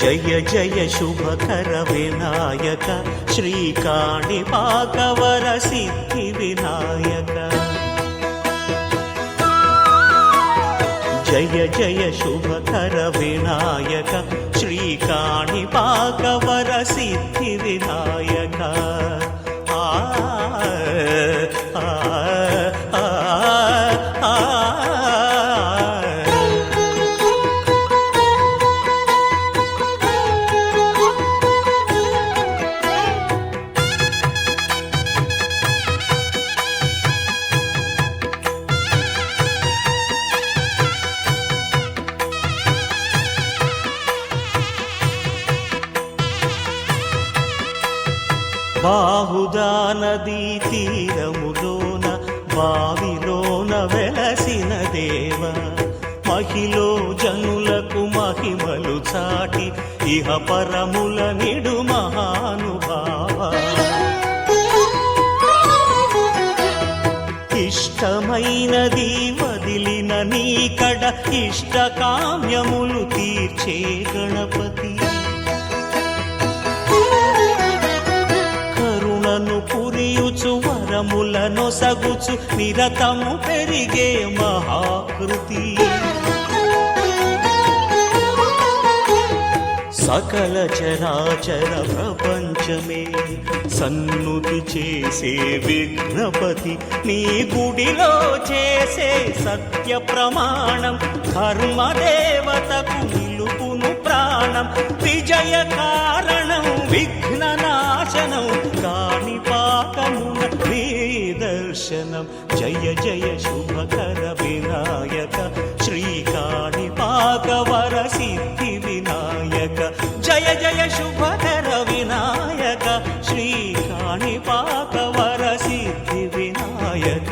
జయ జయ శుభకర వినాయక శ్రీకాణిపాకవర సిద్ధి వినాయక జయ జయ శుభకర వినాయక శ్రీకాణిపాకవర సిద్ధి వినాయక బాహుదా నదీ తీరములోన బావిలోన వెలసిన దేవ మహిలో జనులకు మహిమలు చాటి ఇహ పరముల నిడు మహానుభావ ఇష్టమైనది వదిలిన నీకడ ఇష్ట కామ్యములు తీర్చే గణపతి పురియుచు వరములను సగుచు నిరతము పెరిగే మహాకృతి సకల చరాచర ప్రపంచమే సన్నుతి చేసే విఘ్నపతి నీ గుడిలో చేసే సత్య ప్రమాణం ధర్మదేవతకు నిలుపును ప్రాణం విజయ కారణం విఘ్న నాశనం కాణిపాకమున దర్శనం జయ జయ శుభకర వినాయక శ్రీకాణిపాకవర సిద్ధి వినాయక జయ జయ శుభకర వినాయక శ్రీకాణిపాకవర సిద్ధి వినాయక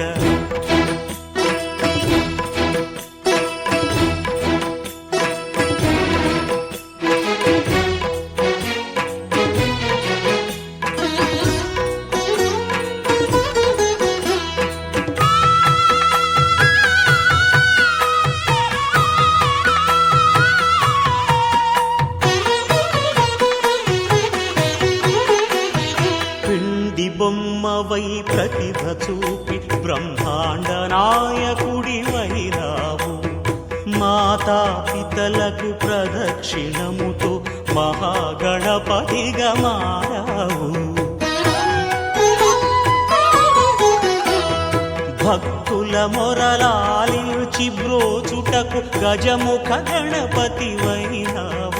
బొమ్మవై ప్రతిభ చూపి బ్రహ్మాండ నాయకుడి వైరావు మాతా పితలకు ప్రదక్షిణముతో మహాగణపతిగా మారావు భక్తుల మొరలాలించి బ్రోచుటకు గజముఖ గణపతి వైరావు